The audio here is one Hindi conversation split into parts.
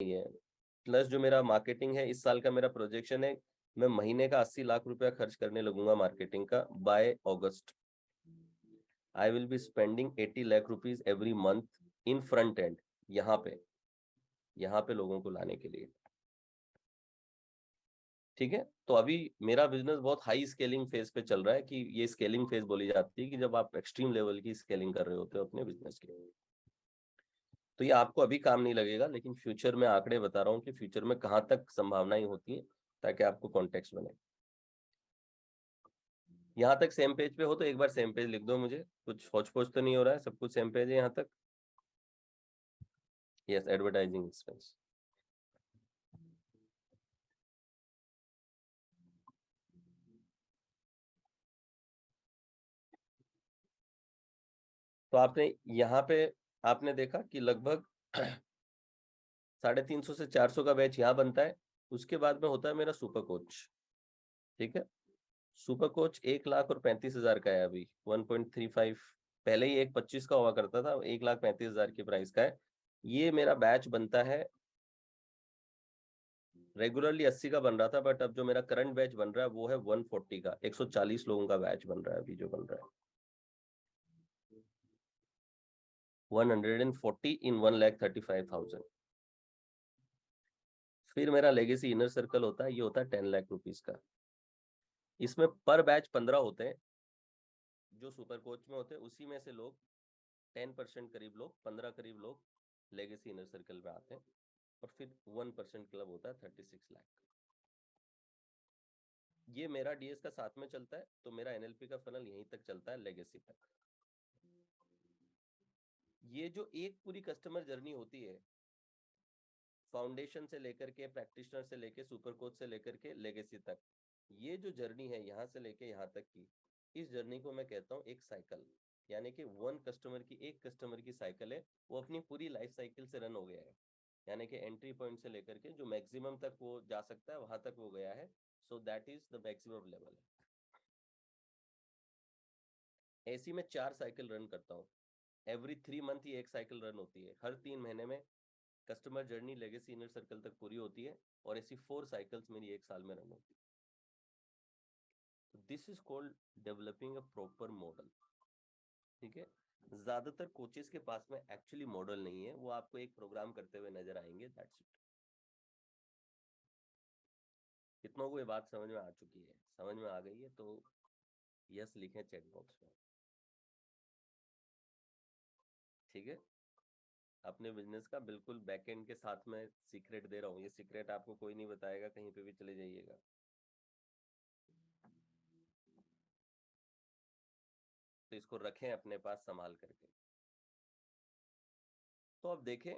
नहीं है, प्लस जो मेरा मार्केटिंग है, इस साल का मेरा प्रोजेक्शन है, मैं महीने का 80 लाख रुपया खर्च करने लगूंगा मार्केटिंग का by August. I will be spending 80 lakh rupees every month in front end, यहाँ पे लोगों को लाने के लिए। ठीक है, तो अभी मेरा बिजनेस बहुत हाई स्केलिंग फेज पे चल रहा है, कि ये स्केलिंग फेज बोली जाती है कि जब आप एक्सट्रीम लेवल की स्केलिंग कर रहे होते हो अपने बिजनेस की। तो ये आपको अभी काम नहीं लगेगा, लेकिन फ्यूचर में आंकड़े बता रहा हूँ कि फ्यूचर में कहाँ तक संभावनाएं होती है, ताकि आपको कॉन्टेक्स्ट बने। यहाँ तक सेम पेज पे हो तो एक बार सेम पेज लिख दो मुझे, कुछ होच पोच तो नहीं हो रहा है, सब कुछ सेम पेज है यहाँ तक? Yes, advertising expense. तो आपने यहाँ पे आपने देखा कि लगभग 350 से 400 का बैच यहाँ बनता है। उसके बाद में होता है मेरा सुपर कोच। ठीक है, सुपर कोच 1,35,000 का है अभी, 1.35। पहले ही 1,25 का हुआ करता था, 1,35,000 की प्राइस का है। ये मेरा बैच बनता है, रेगुलरली 80 का बन रहा था, बट अब जो मेरा करंट बैच बन रहा है वो है 140 का, 140 लोगों का बैच बन रहा है अभी जो बन रहा है। 140 इन 1,35,000। फिर मेरा लेगेसी इनर सर्कल होता है, ये होता है 10 लाख रुपीज का। इसमें पर बैच 15 होते हैं जो सुपर कोच में होते हैं, उसी में से लोग 10% करीब लोग, 15 करीब लोग लेगेसी इनर सर्कल में आते हैं, और फिर 1% क्लब होता है 36 लाख। ये मेरा डीएस का साथ में चलता है, तो मेरा एनएलपी का फनल यहीं तक चलता है, लेगेसी तक। ये जो एक पूरी कस्टमर जर्नी होती है, फाउंडेशन से लेकर के, प्रैक्टिशनर से लेकर, सुपर कोच से लेकर के लेगेसी तक, ये जो जर्नी है यहाँ से लेके यहाँ तक की, इस जर्नी को मैं कहता हूँ एक साइकिल। यानी कि एक कस्टमर की साइकिल है, वो अपनी पूरी लाइफ साइकिल से रन हो गया है। यानी कि एंट्री पॉइंट से लेकर के जो मैक्सिमम तक वो जा सकता है, वहां तक वो गया है। So that is the maximum level. ऐसी मैं 4 साइकिल रन करता हूँ। एवरी 3 मंथ ही एक साइकिल रन होती है, हर 3 महीने में customer journey legacy inner circle तक पूरी होती है, और ऐसी 4 साइकिल्स मेरी एक साल में रन होती है। तो this is called developing a proper model. ठीक है, ज्यादातर कोचेस के पास में एक्चुअली मॉडल नहीं है, वो आपको एक प्रोग्राम करते हुए नजर आएंगे, दैट्स इट। कितनों को ये बात समझ में आ चुकी है? समझ में आ गई है तो यस लिखें चैट बॉक्स में। ठीक है, अपने बिजनेस का बिल्कुल बैकएंड के साथ में सीक्रेट दे रहा हूँ, ये सीक्रेट आपको कोई नहीं बताएगा, कहीं पे भी चले जाइएगा। तो इसको रखें अपने पास संभाल करके। तो अब देखें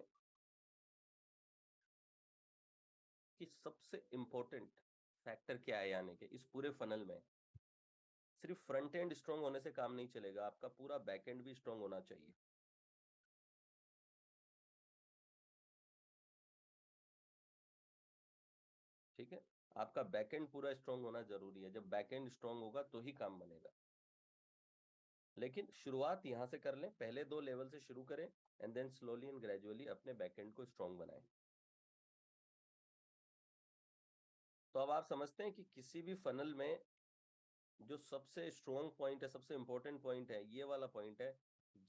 कि सबसे इंपॉर्टेंट फैक्टर क्या है आने के इस पूरे फनल में। सिर्फ फ्रंट एंड स्ट्रांग होने से काम नहीं चलेगा, आपका पूरा बैक एंड भी स्ट्रांग होना चाहिए। ठीक है, आपका बैक एंड पूरा स्ट्रांग होना जरूरी है, जब बैक एंड स्ट्रांग होगा तो ही काम बनेगा। लेकिन शुरुआत यहां से कर लें, पहले 2 लेवल से शुरू करें, and then slowly and gradually अपने बैक एंड को स्ट्रांग बनाएं। तो अब आप समझते हैं कि किसी भी फनल में जो सबसे स्ट्रॉन्ग पॉइंट है, सबसे इंपॉर्टेंट पॉइंट है, ये वाला पॉइंट है,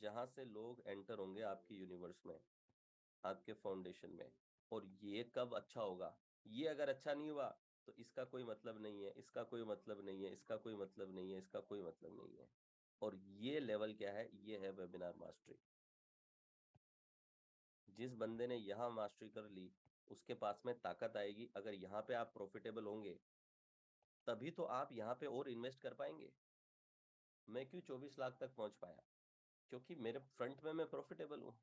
जहां से लोग एंटर होंगे आपकी यूनिवर्स में, आपके फाउंडेशन में। और ये कब अच्छा होगा? ये अगर अच्छा नहीं हुआ तो इसका कोई मतलब नहीं है, इसका कोई मतलब नहीं है, इसका कोई मतलब नहीं है, इसका कोई मतलब नहीं है। और ये लेवल क्या है? ये है वेबिनार मास्टरी। जिस बंदे ने यहाँ मास्टरी कर ली, उसके पास में ताकत आएगी। अगर यहाँ पे आप प्रॉफिटेबल होंगे, तभी तो आप यहाँ पे और इन्वेस्ट कर पाएंगे। मैं क्यों 24 लाख तक पहुंच पाया? क्योंकि मेरे फ्रंट में मैं प्रॉफिटेबल हूँ,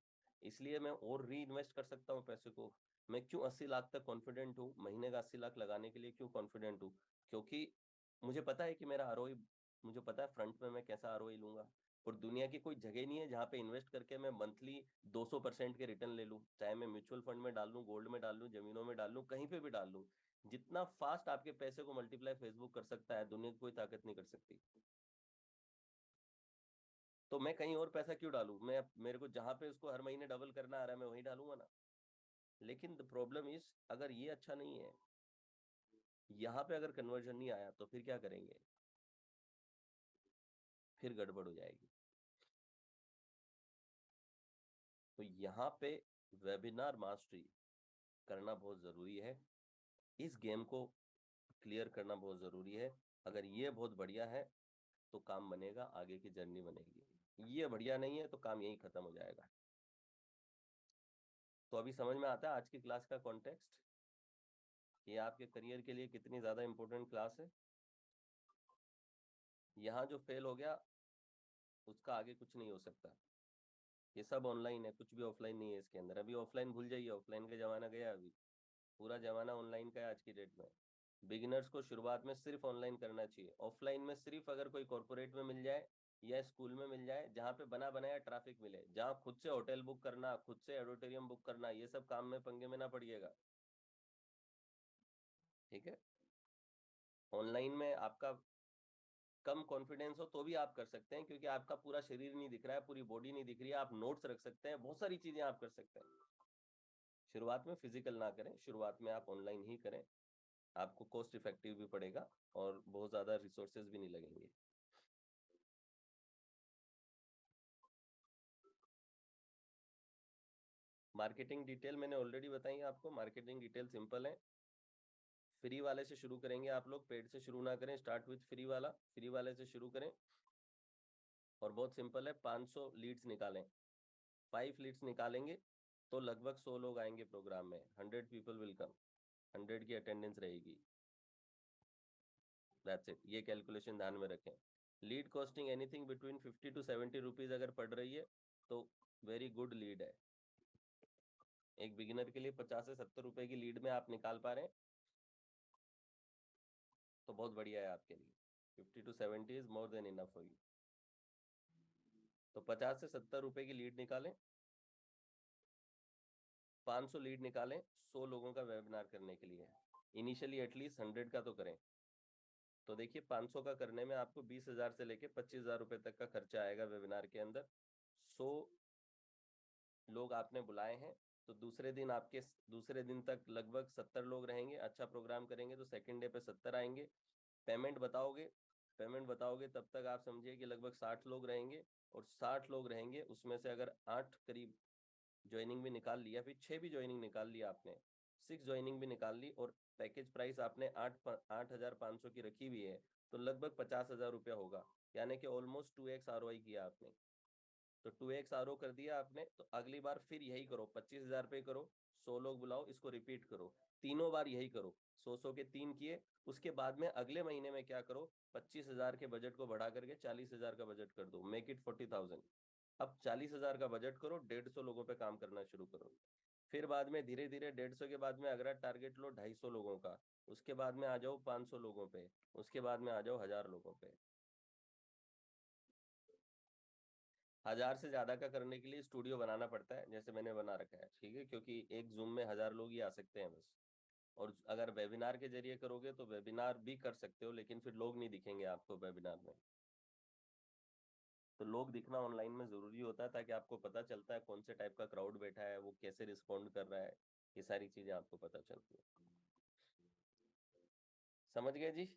इसलिए मैं और री इन्वेस्ट कर सकता हूँ पैसे को। मैं क्यों 80 लाख तक कॉन्फिडेंट हूँ, महीने का 80 लाख लगाने के लिए क्यों कॉन्फिडेंट हूँ? क्योंकि मुझे पता है कि मेरा आरओई, मुझे पता है फ्रंट में मैं कैसा आरओई लूंगा। और दुनिया की कोई जगह नहीं है जहाँ पे इन्वेस्ट करके मैं मंथली 200% के रिटर्न ले लूँ, चाहे मैं म्यूचुअल फंड में डाल लूँ, गोल्ड में डाल लूँ, जमीनों में डाल लूँ, कहीं पे भी डाल लूँ। जितना फास्ट आपके पैसे को मल्टीप्लाई फेसबुक कर सकता है, दुनिया की कोई ताकत नहीं कर सकती। तो मैं कहीं और पैसा क्यों डालूं? मैं मेरे को जहां पे उसको हर महीने डबल करना आ रहा है, मैं वहीं डालूंगा ना। लेकिन द प्रॉब्लम इज, अगर ये अच्छा नहीं है, यहाँ पे अगर कन्वर्जन नहीं आया तो फिर क्या करेंगे? फिर गड़बड़ हो जाएगी। तो यहाँ पे वेबिनार मास्टरी करना बहुत ज़रूरी है। इस गेम को क्लियर करना बहुत ज़रूरी है। अगर ये बहुत बढ़िया है तो काम बनेगा, आगे की जर्नी बनेगी। ये बढ़िया नहीं है तो काम यहीं ख़त्म हो जाएगा। तो अभी समझ में आता है आज की क्लास का कॉन्टेक्स्ट, ये आपके करियर के लिए कितनी ज़्यादा इंपॉर्टेंट क्लास है। यहाँ जो फेल हो गया उसका आगे कुछ नहीं हो सकता। ये सब ऑनलाइन है, कुछ भी ऑफलाइन नहीं है इसके अंदर। अभी ऑफलाइन भूल जाइए, ऑफलाइन का ज़माना गया। अभी पूरा ज़माना ऑनलाइन का है आज की डेट में। बिगिनर्स को शुरुआत में सिर्फ ऑनलाइन करना चाहिए। ऑफलाइन में सिर्फ अगर कोई कॉर्पोरेट में मिल जाए या स्कूल में मिल जाए जहाँ पे बना बनाया ट्रैफिक मिले, जहाँ खुद से होटल बुक करना, खुद से ऑडिटोरियम बुक करना, ये सब काम में पंगे में ना पड़िएगा। ठीक है। ऑनलाइन में आपका कम कॉन्फिडेंस हो तो भी आप कर सकते हैं, क्योंकि आपका पूरा शरीर नहीं दिख रहा है, पूरी बॉडी नहीं दिख रही है। आप नोट्स रख सकते हैं, बहुत सारी चीजें आप कर सकते हैं। शुरुआत में फिजिकल ना करें, शुरुआत में आप ऑनलाइन ही करें। आपको कॉस्ट इफेक्टिव भी पड़ेगा और बहुत ज़्यादा रिसोर्सेज भी नहीं लगेंगे। मार्केटिंग डिटेल मैंने ऑलरेडी बताई है आपको। मार्केटिंग डिटेल सिंपल है। फ्री वाले से शुरू करेंगे आप लोग, पेड से शुरू ना करें। स्टार्ट विथ फ्री वाला, फ्री वाले से शुरू करें। और बहुत सिंपल है, 500 लीड्स निकालें। 5 लीड्स निकालेंगे तो लगभग 100 लोग आएंगे प्रोग्राम में। 100 पीपल विल कम, 100 की अटेंडेंस रहेगी। That's it. ये कैलकुलेशन ध्यान में रखें। Lead costing anything between 50 to 70 rupees अगर पड़ रही है तो वेरी गुड लीड है। एक बिगिनर के लिए 50 से 70 रुपए की लीड में आप निकाल पा रहे हैं तो बहुत बढ़िया है आपके लिए। 50 to 70 is more than enough for you. तो 50 से 70 रुपए की लीड निकालें, 500 लीड निकालें 100 लोगों का वेबिनार करने के लिए। इनिशियली एटलीस्ट 100 का तो करें। तो देखिए 500 का करने में आपको 20,000 से लेके 25,000 रुपए तक का खर्चा आएगा वेबिनार के अंदर। 100 लोग आपने बुलाए हैं तो दूसरे दिन आपके दूसरे दिन तक लगभग 70 लोग रहेंगे। अच्छा प्रोग्राम करेंगे तो सेकंड डे पे 70 आएंगे। पेमेंट बताओगे, पेमेंट बताओगे तब तक आप समझिए कि लगभग 60 लोग रहेंगे। और 60 लोग रहेंगे उसमें से अगर 8 करीब ज्वाइनिंग भी निकाल लिया, फिर 6 भी ज्वाइनिंग निकाल लिया आपने, 6 ज्वाइनिंग भी निकाल ली, और पैकेज प्राइस आपने 8,500 की रखी हुई है, तो लगभग 50,000 रुपया होगा। यानी कि ऑलमोस्ट 2x ROI किया आपने। तो 2x RO कर दिया आपने। तो अगली बार फिर यही करो, 25,000 पे करो, 100 लोग बुलाओ, इसको रिपीट करो, तीनों बार यही करो। 100 के 3 किए। उसके बाद में अगले महीने में क्या करो, 25,000 के बजट को बढ़ा करके 40,000 का बजट कर दो, मेक इट 40,000। अब 40,000 का बजट करो, 150 लोगों पे काम करना शुरू करो। फिर बाद में धीरे धीरे 150 के बाद में अगला टारगेट लो 250 लोगों का। उसके बाद में आ जाओ 500 लोगों पे। उसके बाद में आ जाओ 1,000 लोगों पे। 1,000 से ज्यादा का करने के लिए स्टूडियो बनाना पड़ता है, जैसे मैंने बना रखा है। ठीक है, क्योंकि एक जूम में 1,000 लोग ही आ सकते हैं बस। और अगर वेबिनार के जरिए करोगे तो वेबिनार भी कर सकते हो, लेकिन फिर लोग नहीं दिखेंगे आपको वेबिनार में। तो लोग दिखना ऑनलाइन में जरूरी होता है, ताकि आपको पता चलता है कौन से टाइप का क्राउड बैठा है, वो कैसे रिस्पॉन्ड कर रहा है। ये सारी चीजें आपको पता चलती है। समझ गए जी?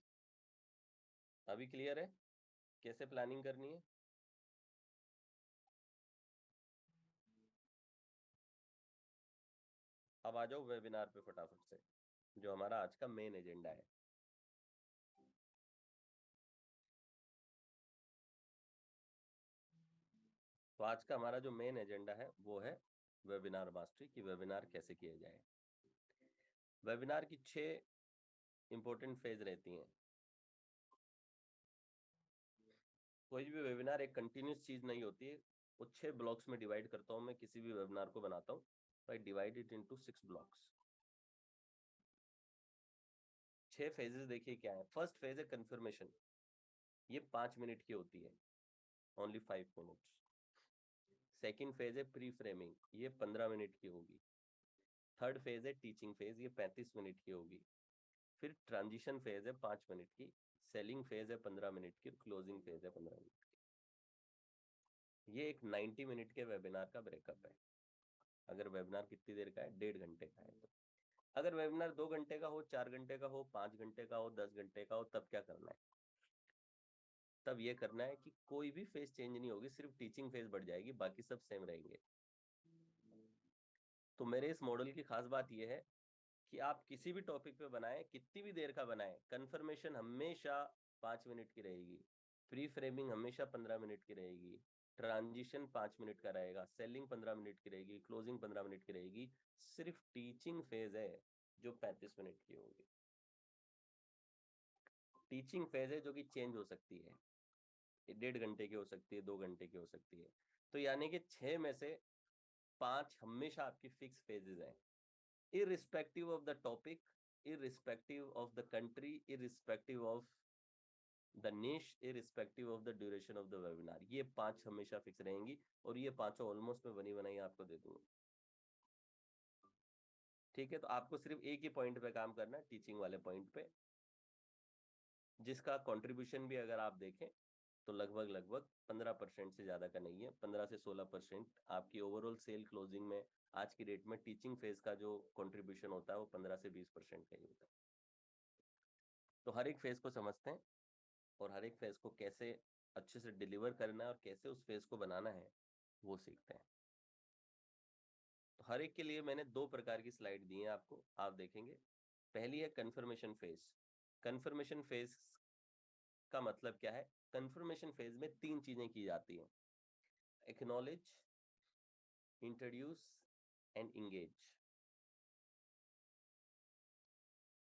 अभी क्लियर है कैसे प्लानिंग करनी है? अब आ जाओ वेबिनार पे फटाफट से, जो हमारा आज का मेन एजेंडा है। तो आज का हमारा जो मेन एजेंडा है वो है वेबिनार मास्टरी, की वेबिनार कैसे किया जाए। वेबिनार की 6 इंपॉर्टेंट फेज रहती हैं। कोई भी वेबिनार एक कंटिन्यूस चीज नहीं होती है। वो 6 ब्लॉक्स में डिवाइड करता हूँ मैं, किसी भी वेबिनार को बनाता हूँ। I divide it into 6 blocks. 6 phases देखिए क्या है। फर्स्ट फेज है कंफर्मेशन, ये 5 मिनट की होती है, ओनली 5 मिनट्स। सेकेंड फेज है प्री फ्रेमिंग, ये 15 मिनट की होगी। थर्ड फेज है टीचिंग फेज, ये 35 मिनट की होगी। फिर ट्रांजिशन फेज है 5 मिनट की। सेलिंग फेज है 15 मिनट की। क्लोजिंग फेज है 15 मिनट की। ये एक 90 मिनट के वेबिनार का ब्रेकअप है। अगर वेबिनार कितनी देर का है, 1.5 घंटे का है। तो अगर वेबिनार 2 घंटे का हो, 4 घंटे का हो, 5 घंटे का हो, 10 घंटे का हो, तब क्या करना है? तब ये करना है कि कोई भी फेज चेंज नहीं होगी, सिर्फ टीचिंग फेज बढ़ जाएगी, बाकी सब सेम रहेंगे। तो मेरे इस मॉडल की खास बात यह है कि आप किसी भी टॉपिक पे बनाएं, कितनी भी देर का बनाएं, कंफर्मेशन हमेशा 5 मिनट की रहेगी, प्री फ्रेमिंग हमेशा 15 मिनट की रहेगी, ट्रांजिशन 5 मिनट का रहेगा, सेलिंग 15 मिनट की रहेगी, क्लोजिंग 15 मिनट की रहेगी। सिर्फ टीचिंग फेज है जो 35 मिनट की होगी। टीचिंग फेज है जो कि चेंज हो सकती है, 1.5 घंटे की हो सकती है, 2 घंटे की हो सकती है। तो यानी कि 6 में से 5 हमेशा आपकी फिक्स फेजेस हैं, irrespective of the topic, irrespective of the country, irrespective of the niche, irrespective of the duration of the webinar। ये 5 हमेशा फिक्स रहेंगी और ये पांचों ऑलमोस्ट मैं बनी बनाई आपको दे दूंगा। ठीक है, तो आपको सिर्फ एक ही पॉइंट पे काम करना है, टीचिंग वाले पॉइंट पे, जिसका कंट्रीब्यूशन भी अगर आप देखें तो लगभग लगभग 15% से ज्यादा का नहीं है, 15 से 16% आपकी ओवरऑल सेल क्लोजिंग में आज की डेट में टीचिंग फेज का जो कंट्रीब्यूशन होता है वो 15 से 20% का ही होता है। तो हर एक फेज को समझते हैं और हर एक फेज को कैसे अच्छे से डिलीवर करना है और कैसे उस फेज को बनाना है वो सीखते हैं। तो हर एक के लिए मैंने 2 प्रकार की स्लाइड दी है आपको, आप देखेंगे। पहली है कंफर्मेशन फेज। कंफर्मेशन फेज का मतलब क्या है? कंफर्मेशन फेज में 3 चीजें की जाती हैं: acknowledge, introduce and engage.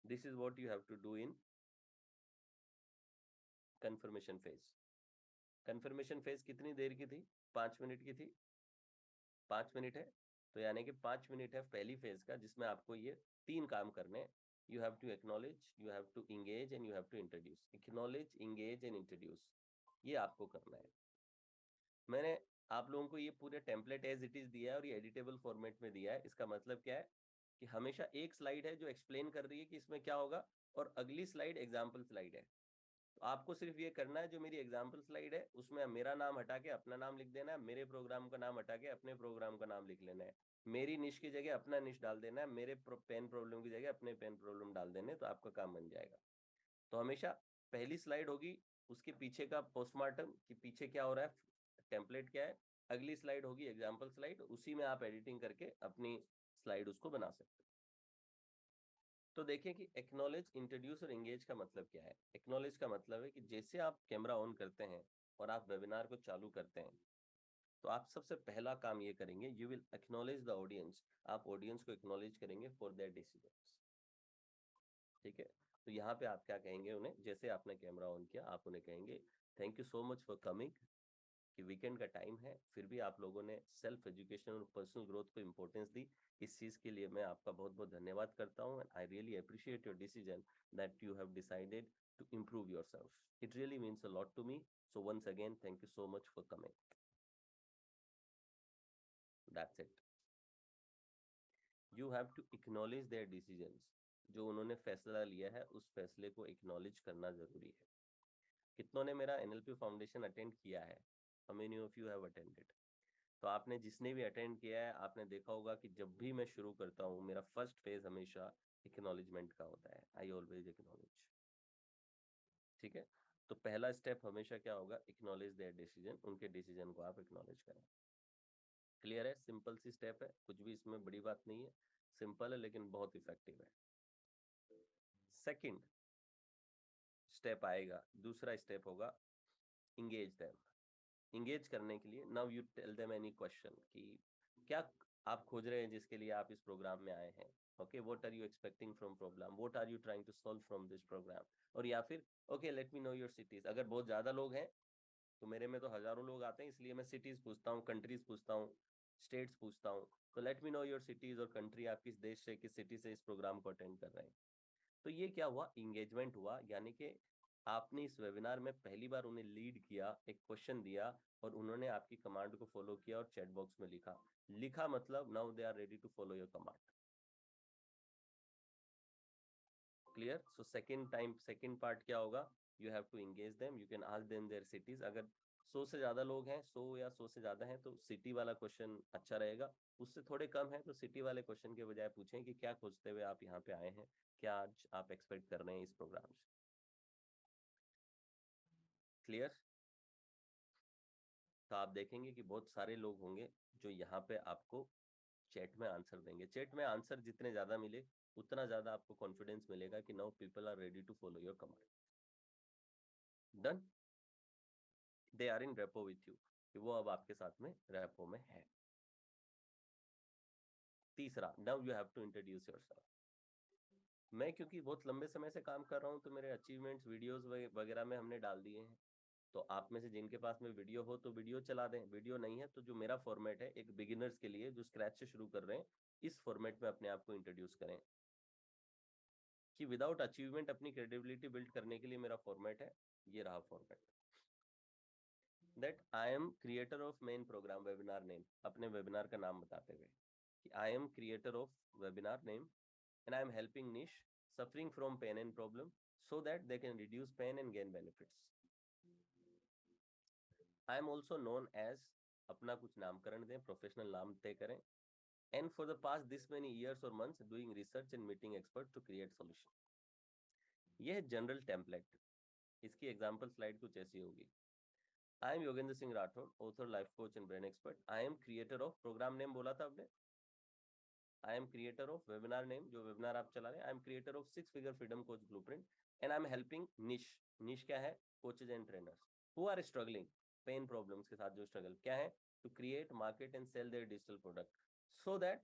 This is what you have to do in confirmation phase. Confirmation phase कितनी देर की थी? 5 मिनट की थी। 5 मिनट है, तो यानी कि 5 मिनट है पहली फेज का, जिसमें आपको ये 3 काम करने हैं। You have to acknowledge, you have to engage and you have to introduce. Acknowledge, engage and introduce, ये आपको करना है। मैंने आप लोगों को ये पूरे टेम्पलेट एज इट इज दिया है और ये एडिटेबल फॉर्मेट में दिया है। इसका मतलब क्या है कि हमेशा एक स्लाइड है जो एक्सप्लेन कर रही है कि इसमें क्या होगा, और अगली स्लाइड एग्जाम्पल स्लाइड है। तो आपको सिर्फ ये करना है, जो मेरी एग्जाम्पल स्लाइड है उसमें मेरा नाम हटा के अपना नाम लिख देना है, मेरे प्रोग्राम का नाम हटा के अपने प्रोग्राम का नाम लिख लेना है, मेरी निश की जगह अपना निश डाल देना है, मेरे पेन प्रॉब्लम की जगह अपने पेन प्रॉब्लम डाल देने, तो आपका काम बन जाएगा। तो हमेशा पहली स्लाइड होगी, उसके पीछे का पोस्टमार्टम कि पीछे क्या हो रहा है, टेम्पलेट क्या है। अगली स्लाइड होगी एग्जाम्पल स्लाइड, उसी में आप एडिटिंग करके अपनी स्लाइड उसको बना सकते हो। तो देखिए कि एक्नॉलेज, इंट्रोड्यूस और एंगेज का मतलब क्या है। एक्नॉलेज का मतलब है कि जैसे आप कैमरा ऑन करते हैं और आप वेबिनार को चालू करते हैं, तो आप सबसे पहला काम ये करेंगे, you will acknowledge the audience. आप ऑडियंस को एक्नॉलेज करेंगे फॉर देयर डिसीजंस। ठीक है, तो यहाँ पे आप क्या कहेंगे उन्हें, जैसे आपने कैमरा ऑन किया आप उन्हें कहेंगे thank you so much for coming, कि वीकेंड का टाइम है, फिर भी आप लोगों ने सेल्फ एजुकेशन और पर्सनल ग्रोथ को इंपॉर्टेंस दी। इस चीज के लिए मैं आपका बहुत बहुत धन्यवाद करता हूँ, and I really appreciate your decision that you have decided to improve yourself। It really means a lot to me, so once again thank you so much for coming। That's it। You have to acknowledge their decisions। जो उन्होंने फैसला लिया है उस फैसले को एक्नॉलेज करना जरूरी है। कितनों ने मेरा एनएलपी फाउंडेशन अटेंड किया है? How many of you have attended? तो आपने जिसने भी अटेंड किया है, आपने देखा होगा कि जब भी मैं शुरू करता हूँ मेरा फर्स्ट फेज हमेशा एक्नॉलेजमेंट का होता है। I always acknowledge. ठीक है, तो पहला स्टेप हमेशा क्या होगा, एक्नॉलेज देयर डिसीजन। उनके डिसीजन को आप एक्नॉलेज करें। क्लियर है? सिंपल सी स्टेप है, कुछ भी इसमें बड़ी बात नहीं है, सिंपल है लेकिन बहुत इफेक्टिव है। सेकंड स्टेप आएगा, दूसरा स्टेप होगा इंगेज देम। इंगेज करने के लिए now you tell them any question, कि क्या आप खोज रहे हैं जिसके लिए आप इस प्रोग्राम में आए हैं। Okay, what are you expecting from program, what are you trying to solve from this program. और या फिर okay let me know your cities. अगर बहुत ज्यादा लोग हैं तो मेरे में तो हजारों लोग आते हैं, इसलिए मैं सिटीज पूछता हूँ, कंट्रीज पूछता हूँ, स्टेट्स पूछता हूँ। तो late me know your cities और कंट्री, आप किस देश से, किस सिटी से इस प्रोग्राम को अटेंड कर रहे हैं। तो ये क्या हुआ, इंगेजमेंट हुआ, यानी कि आपने इस वेबिनार में पहली बार उन्हें लीड किया, एक क्वेश्चन दिया और उन्होंने आपकी कमांड को फॉलो किया और चैट बॉक्स में लिखा। लिखा मतलब now they are ready to follow your command. Clear? So second time, second part क्या होगा, you have to engage them, you can ask them their cities. अगर 100 से ज्यादा लोग हैं, 100 या 100 से ज्यादा हैं, तो सिटी वाला क्वेश्चन अच्छा रहेगा। उससे थोड़े कम है तो सिटी वाले क्वेश्चन के बजाय पूछें कि क्या खोजते हुए आप यहाँ पे आए हैं, क्या आज आप एक्सपेक्ट कर रहे हैं इस प्रोग्राम से। क्लियर? तो आप देखेंगे कि बहुत सारे लोग होंगे जो यहाँ पे आपको चैट में आंसर देंगे। चैट में आंसर जितने ज्यादा मिले उतना ज्यादा आपको कॉन्फिडेंस मिलेगा कि now people are ready to follow your command. Done? They are in rapport with you, कि वो अब आपके साथ में रेपो में है। तीसरा, now you have to introduce yourself. मैं क्योंकि बहुत लंबे समय से काम कर रहा हूँ तो मेरे अचीवमेंट्स वीडियोस वगैरह में हमने डाल दिए हैं। तो आप में से जिनके पास में वीडियो हो तो वीडियो चला दें, वीडियो नहीं है तो जो मेरा फॉर्मेट है एक बिगिनर्स के लिए जो स्क्रैच से शुरू कर रहे हैं, इस फॉर्मेट में अपने आप को इंट्रोड्यूस करें। कि विदाउट अचीवमेंट अपनी क्रेडिबिलिटी बिल्ड करने के लिए मेरा फॉर्मेट है, ये रहा format. That I am creator of main program webinar name, अपने वेबिनार का नाम बताते हुए कि I am creator of webinar name and I am helping niche suffering from pain and problem so that they can reduce pain and gain benefits. I am also known as, अपना कुछ नामकरण दें, प्रोफेशनल नाम तय करें, and for the past this many years or months doing research and meeting experts to create solution. यह है जनरल टेम्पलेट। इसकी एग्जांपल स्लाइड कुछ ऐसी होगी। I am Yogendra Singh Rathore, author, life coach and brain expert. I am creator of, program name बोला था आपने, I am creator of webinar name, जो वेबिनार आप चला रहे हैं, I am creator of 6 figure freedom coach blueprint and I am helping niche, niche क्या है, coaches and trainers who are struggling, pain problems के साथ जो स्ट्रगल क्या है, to create market and sell their digital product so that,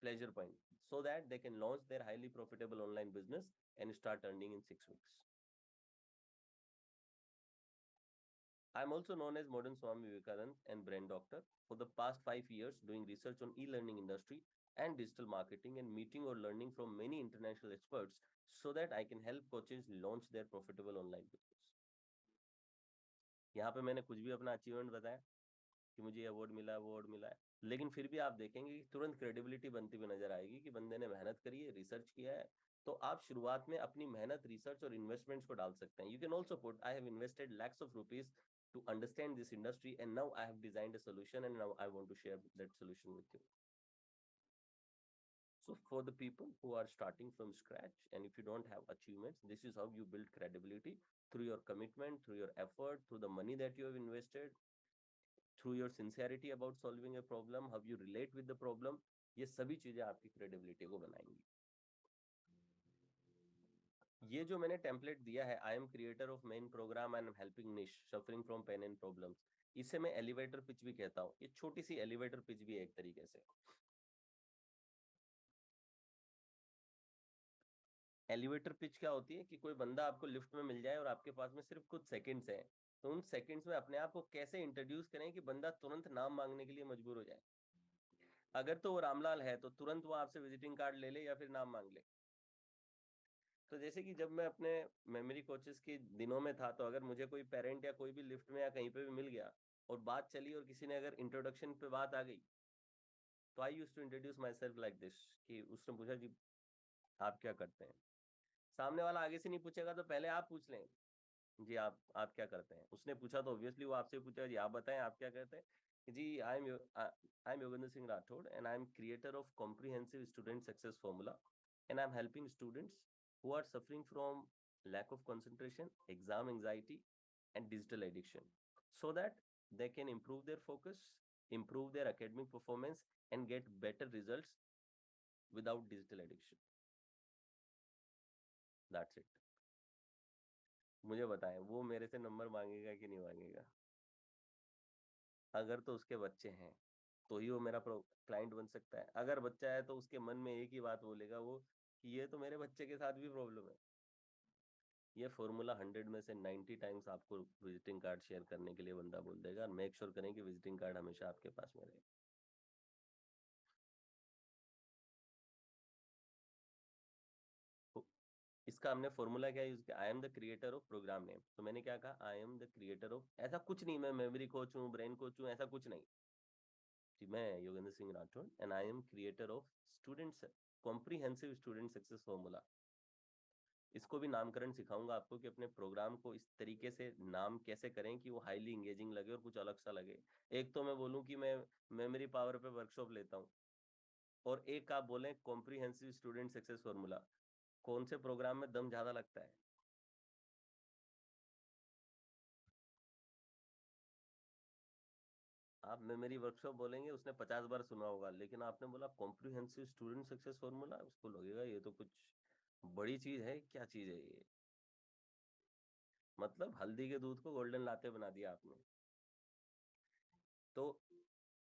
pleasure point, so that they can launch their highly profitable online business and start earning in 6 weeks. I am also known as Modern Swami Vivekanand and Brand Doctor, for the past 5 years doing research on e-learning industry and digital marketing and meeting or learning from many international experts so that I can help coaches launch their profitable online business. यहाँ पे मैंने कुछ भी अपना अचीवमेंट बताया कि मुझे अवार्ड मिला, अवार्ड मिला है, लेकिन फिर भी आप देखेंगे कि तुरंत क्रेडिबिलिटी बनती हुई नजर आएगी कि बंदे ने मेहनत करी है, रिसर्च किया है। तो आप शुरुआत में अपनी मेहनत, रिसर्च और इन्वेस्टमेंट्स को डाल सकते हैं। You can also put, I have invested lakhs of rupees to understand this industry and now I have designed a solution and now I want to share that solution with you. So for the people who are starting from scratch and if you don't have achievements, this is how you build credibility, through your commitment, through your effort, through the money that you have invested, through your sincerity about solving a problem, how you relate with the problem. ये सभी चीजें आपकी क्रेडिबिलिटी को बनाएंगी। ये जो मैंने टेम्पलेट दिया है, I am creator of main program and helping niche suffering from pain and problems, इसे मैं एलिवेटर पिच भी कहता हूँ। ये छोटी सी एलिवेटर पिच भी है एक तरीके से। एलिवेटर पिच क्या होती है कि कोई बंदा आपको लिफ्ट में मिल जाए और आपके पास में सिर्फ कुछ सेकंड्स हैं, तो उन सेकंड्स में अपने आप को कैसे इंट्रोड्यूस करें कि बंदा तुरंत नाम मांगने के लिए मजबूर हो जाए। अगर तो वो रामलाल है तो तुरंत वो आपसे विजिटिंग कार्ड ले ले या फिर नाम मांग ले। तो जैसे कि जब मैं अपने मेमोरी कोचेस के दिनों में था, तो अगर मुझे कोई पेरेंट या कोई भी लिफ्ट में या कहीं पे भी मिल गया और बात चली और किसी ने अगर इंट्रोडक्शन पे बात आ गई, तो I used to introduce myself like this, कि उसने पूछा जी आप क्या करते हैं। सामने वाला आगे से नहीं पूछेगा तो पहले आप पूछ लें, जी आप क्या करते हैं। उसने पूछा तो ऑब्वियसली वो आपसे पूछेगा जी आप बताएं आप क्या करते हैं। जी I am Yogendra Singh Rathore and I am creator of comprehensive student success formula and I am helping students who are suffering from lack of concentration, exam anxiety, and digital addiction, so that they can improve their focus, improve their academic performance, and get better results without digital addiction. That's it. मुझे बताएं वो मेरे से नंबर मांगेगा कि नहीं मांगेगा। अगर तो उसके बच्चे हैं तो ही वो मेरा क्लाइंट बन सकता है। अगर बच्चा है तो उसके मन में एक ही बात बोलेगा वो कि ये तो मेरे बच्चे के साथ भी प्रॉब्लम है। ये फॉर्मूला 100 में से 90 टाइम्स आपको विजिटिंग कार्ड शेयर करने के लिए बंदा बोल देगा। मेक श्योर करें कि विजिटिंग कार्ड हमेशा आपके पास में रहे। तो इसका हमने फॉर्मूला क्या यूज किया, I am the creator of program name. तो मैंने क्या कहा, I am the creator of, ऐसा कुछ नहीं मैं मेमोरी कोच हूँ, ब्रेन कोच हूँ, ऐसा कुछ नहीं जी। मैं Yogendra Singh Rathore and I am creator of students comprehensive student success formula. इसको भी नामकरण सिखाऊंगा आपको कि अपने प्रोग्राम को इस तरीके से नाम कैसे करें कि वो हाईली इंगेजिंग लगे और कुछ अलग सा लगे। एक तो मैं बोलूं कि मैं मेमोरी पावर पे वर्कशॉप लेता हूँ, और एक आप बोलें कॉम्प्रिहेंसिव स्टूडेंट सक्सेस फॉर्मूला। कौन से प्रोग्राम में दम ज्यादा लगता है? आप मेमोरी वर्कशॉप बोलेंगे, उसने 50 बार सुना होगा, लेकिन आपने बोला कॉम्प्रिहेंसिव स्टूडेंट सक्सेस फॉर्मूला, उसको लगेगा ये तो कुछ बड़ी चीज है। क्या चीज है ये? मतलब हल्दी के दूध को गोल्डन लाते बना दिया आपने। तो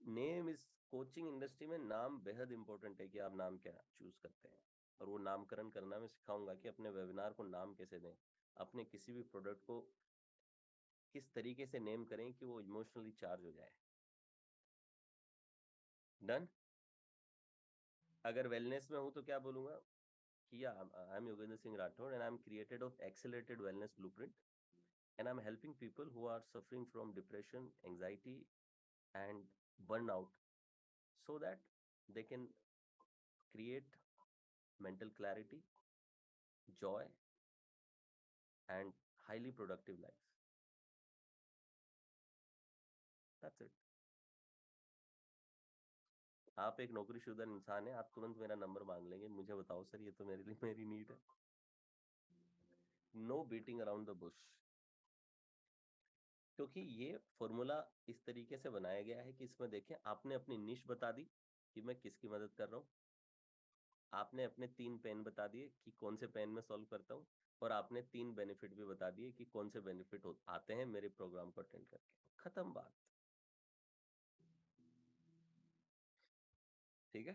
नेम इस कोचिंग इंडस्ट्री में नाम बेहद इंपॉर्टेंट है कि आप नाम क्या चूज करते हैं। और वो नामकरण करना मैं सिखाऊंगा कि अपने वेबिनार को नाम कैसे दें, अपने किसी भी प्रोडक्ट को किस तरीके से नेम करें कि वो इमोशनली चार्ज हो जाए। डन। अगर वेलनेस में हूं तो क्या बोलूंगा कि I am Yogendra Singh Rathore and I am created of accelerated wellness blueprint, and I am helping people who are suffering from depression, anxiety and burnout, so that they can create mental clarity, joy, and highly productive life. That's it. आप एक नौकरीशुदा इंसान है, आप तुरंत मेरा नंबर मांग लेंगे, मुझे बताओ सर ये तो मेरे लिए मेरी नीड है। No beating around the bush. क्योंकि ये फॉर्मूला इस तरीके से बनाया गया है कि इसमें देखें, आपने अपनी निश बता दी कि मैं किसकी मदद कर रहा हूँ, आपने अपने 3 पेन बता दिए कि कौन से पेन में सॉल्व करता हूँ, और आपने 3 बेनिफिट भी बता दिए कि कौन से बेनिफिट आते हैं मेरे प्रोग्राम को अटेंड करके। खत्म बात। ठीक है।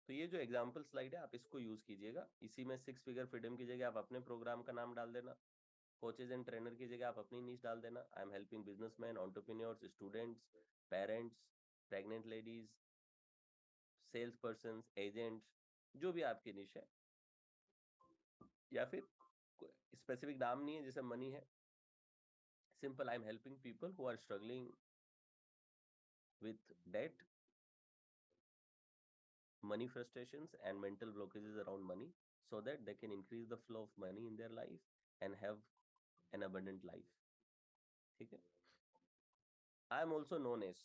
तो ये जो एग्जाम्पल स्लाइड है, आप इसको यूज कीजिएगा। इसी में 6 फिगर फ्रीडम की जगह आप अपने प्रोग्राम का नाम डाल देना, कोचेज एंड ट्रेनर की जगह आप अपनी नीच डाल देना। I am helping businessman, entrepreneurs, students, parents, pregnant ladies, sales person, agents, जो भी आपकी निश है। या फिर स्पेसिफिक नाम नहीं है, जैसे मनी है, simple I am helping people who are struggling with debt, money frustrations and mental blockages around money, so that they can increase the flow of money in their life and have an abundant life। ठीक है। I am also known as,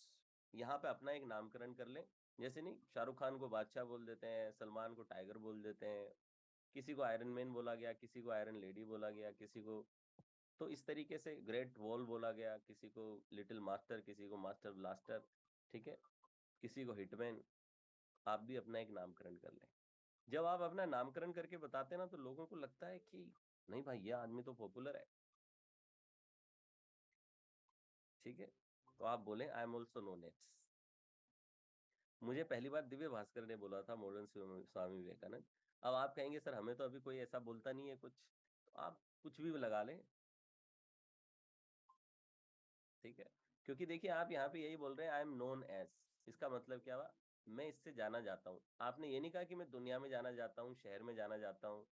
यहाँ पे अपना एक नामकरण कर लें। जैसे नहीं, शाहरुख खान को बादशाह बोल देते हैं, सलमान को टाइगर बोल देते हैं, किसी को आयरन मैन बोला गया, किसी को आयरन लेडी बोला गया, किसी को तो इस तरीके से ग्रेट वॉल बोला गया, किसी को लिटिल मास्टर, किसी को मास्टर ब्लास्टर। ठीक है। किसी को हिटमैन। आप भी अपना एक नामकरण कर लें। जब आप अपना नामकरण करके बताते हैं ना, तो लोगों को लगता है कि नहीं भाई, ये आदमी तो पॉपुलर है। ठीक है। तो आप बोले I am also known as. मुझे पहली बार दिव्य भास्कर ने बोला था, मॉडर्न स्वामी विवेकानंद। अब आप कहेंगे सर हमें तो अभी कोई ऐसा बोलता नहीं है कुछ, तो आप कुछ भी लगा लें। ठीक है। क्योंकि देखिए, आप यहाँ पे यही बोल रहे हैं आई एम नोन एज, इसका मतलब क्या हुआ? मैं इससे जाना जाता हूँ। आपने ये नहीं कहा कि मैं दुनिया में जाना जाता हूँ, शहर में जाना जाता हूँ।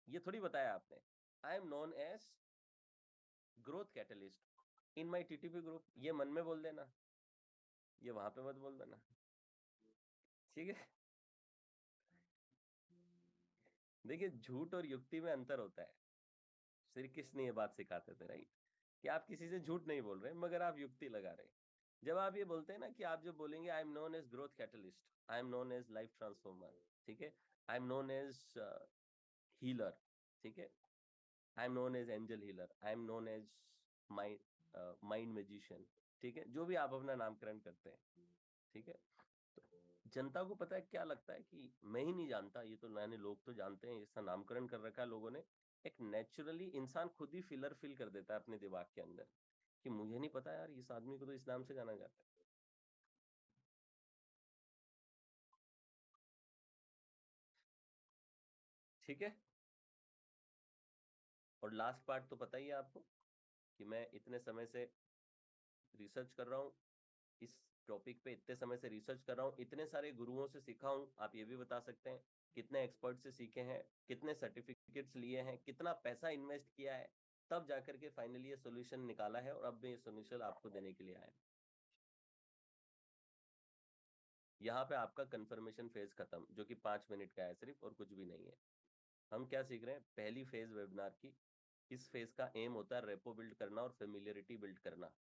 ये थोड़ी बताया आपने। I am known as growth catalyst in my TTP group. ये मन में बोल देना, ये वहां पे मत बोल देना। ठीक है। देखिए, झूठ और युक्ति में अंतर होता है। श्री कृष्ण ये बात सिखाते थे, राइट? कि आप किसी से झूठ नहीं बोल रहे मगर आप युक्ति लगा रहे हैं। जब आप ये बोलते हैं ना, कि आप जो बोलेंगे I am known as growth catalyst, I am known as life transformer, ठीक है, I am known as healer, ठीक है, I am known as angel healer, I am known as mind magician, ठीक है, जो भी आप अपना नामकरण करते हैं। ठीक है। तो जनता को पता है क्या लगता है कि मैं ही नहीं जानता, ये तो मैंने, लोग तो जानते हैं, इसका नामकरण कर रखा है लोगों ने। एक नेचुरली इंसान खुद ही फिलर फील कर देता है अपने दिमाग के अंदर कि मुझे नहीं पता यार, इस आदमी को तो इस नाम से जाना जाता है। ठीक है। और लास्ट पार्ट तो पता ही है आपको कि मैं इतने समय से रिसर्च कर रहा हूँ इस टॉपिक पे, इतने समय से रिसर्च कर रहा हूँ, इतने सारे गुरुओं से सीखा हूँ। आप ये भी बता सकते हैं कितने एक्सपर्ट से सीखे हैं, कितने सर्टिफिकेट्स लिए हैं, कितना पैसा इन्वेस्ट किया है, तब जाकर के फाइनली ये सोल्यूशन निकाला है, और अब मैं ये सोल्यूशन आपको देने के लिए आया। यहाँ पे आपका कंफर्मेशन फेज खत्म, जो कि 5 मिनट का है सिर्फ, और कुछ भी नहीं है। हम क्या सीख रहे हैं? पहली फेज वेबिनार की। इस फेज का एम होता है रेपो बिल्ड करना और फेमिलियरिटी बिल्ड करना।